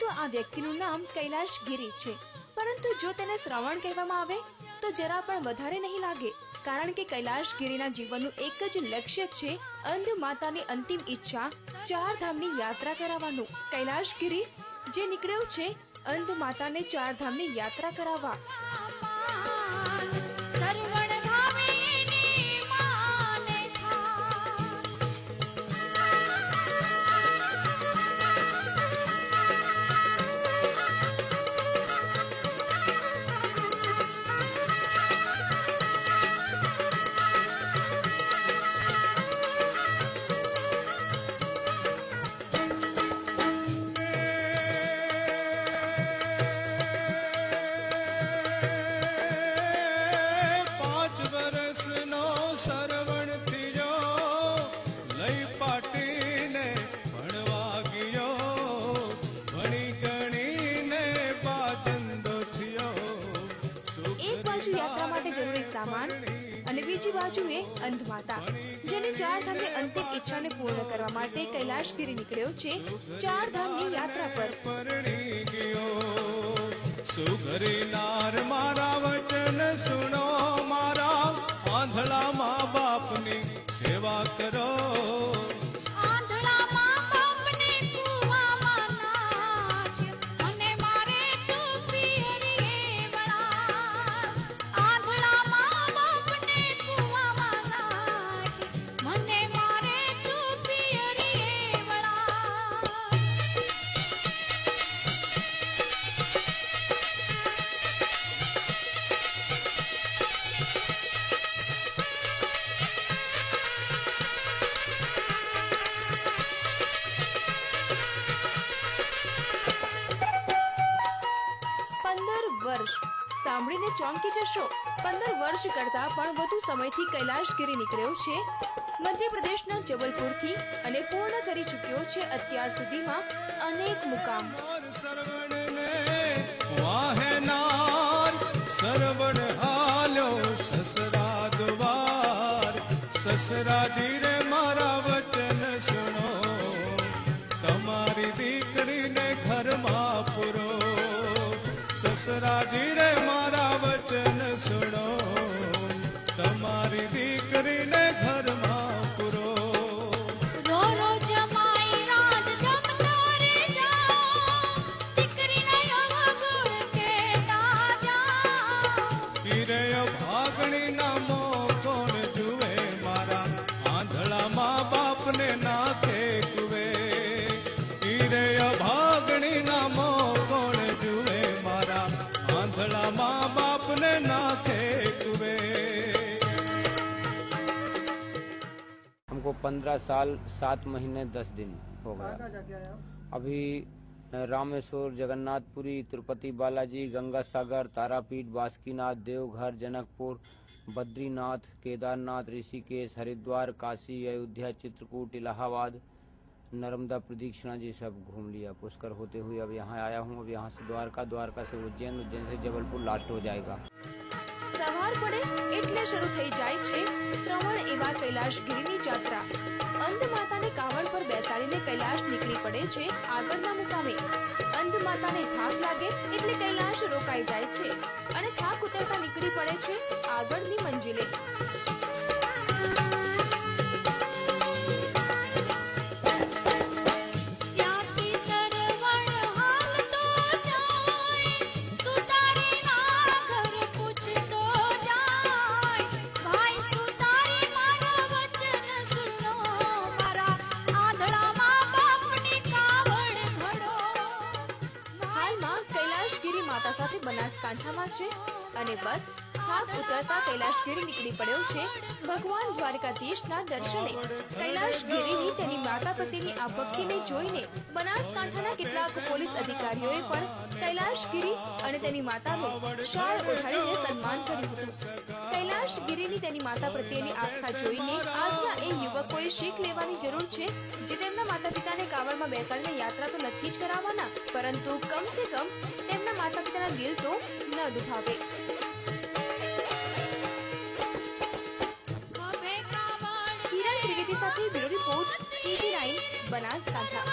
પરંતુ આ વ્યક્તિનું નામ કૈલાશગીરી છે। પરંતુ જો તેને શ્રવણ કહેવામાં આવે તો જરા પણ વધારે નહીં લાગે, કારણ કે કૈલાશગીરીના જીવનનું એક જ લક્ષ્ય છે અંધ માતાની અંતિમ ઈચ્છા ચાર ધામની યાત્રા કરાવવાનું। કૈલાશગીરી જે નીકળ્યો છે અંધ માતાને ચાર ધામની યાત્રા કરાવવા। અને બીજી બાજુએ અંધ માતા જેની ચાર ધામની અંતિમ ઈચ્છાને પૂર્ણ કરવા માટે કૈલાશગીરી નીકળ્યો છે ચાર ધામની યાત્રા પર। સુગરી નાર મારા વચન સુનો, મારા આંધળા મા બાપની સેવા કરો। સાંભળીને ચોંકી જશો, 15 વર્ષ કરતા પણ વધુ સમયથી કૈલાશગીરી નીકળ્યો છે મધ્યપ્રદેશના જબલપુરથી અને પૂર્ણ કરી ચૂક્યો છે અત્યાર સુધીમાં અનેક મુકામ। સરવણ હાલ્યો સસરા દ્વાર, સસરાજી રે મારા વચન સુનો, તમારી દીકરીને ઘરમાં પૂરો। સસરાજી રે મારા વચન સુનો, તમારી દીકરીને ઘરમાં પૂરો। ભાગણી નામો કોણ જુએ, મારા આંધળા મા બાપને નાખે કુવે। ભાગણી નામો કોણ જુએ, મારા આંધળા મા બાપને નાખે કુવે। हमको 15 साल 7 महीने 10 दिन हो गया। अभी रामेश्वर, जगन्नाथपुरी, तिरुपति बालाजी, गंगा सागर, तारापीठ, बासुकीनाथ, देवघर, जनकपुर, बद्रीनाथ, केदारनाथ, ऋषिकेश, हरिद्वार, काशी, अयोध्या, चित्रकूट, इलाहाबाद, नर्मदा प्रदक्षिणा जी सब घूम लिया। पुष्कर होते हुए अब यहाँ आया हूँ। अब यहाँ से द्वारका, द्वारका से उज्जैन, उज्जैन से जबलपुर लास्ट हो जाएगा। સવાર પડે એટલે શરૂ થઈ જાય છે શ્રવણ એવા કૈલાશગીરીની જાત્રા। અંધ માતાને કાવડ પર બેસાડીને કૈલાશ નીકળી પડે છે આગળના મુકામે। અંધ માતાને થાક લાગે એટલે કૈલાશ રોકાઈ જાય છે અને થાક ઉતરતા નીકળી પડે છે આગળની મંજિલે। બનાસકાંઠામાં છે અને બસ થાક ઉતરતા કૈલાશગીરી નીકળી પડ્યો છે ભગવાન દ્વારકાધીશના દર્શને। કૈલાશગીરીની તેની માતા પ્રત્યેની આ ભક્તિને જોઈને બનાસકાંઠાના કેટલાક પોલીસ અધિકારીઓએ પણ કૈલાશગીરી અને તેની માતાનું શાળ ઓઢાડીને સન્માન કર્યું હતું। કૈલાશગીરીની તેની માતા પ્રત્યેની આસ્થા જોઈને આજના એ યુવકોએ શીખ લેવાની જરૂર છે જે તેમના માતા પિતાને કાવડમાં બેસાડીને યાત્રા તો નથી જ કરાવવાના, પરંતુ કમ સે કમ તેમના માતા પિતાના દિલ તો ન દુભાવે। કિરણ ત્રિવેદી સાથે બ્યુરો રિપોર્ટ, TV9 બનાસકાંઠા।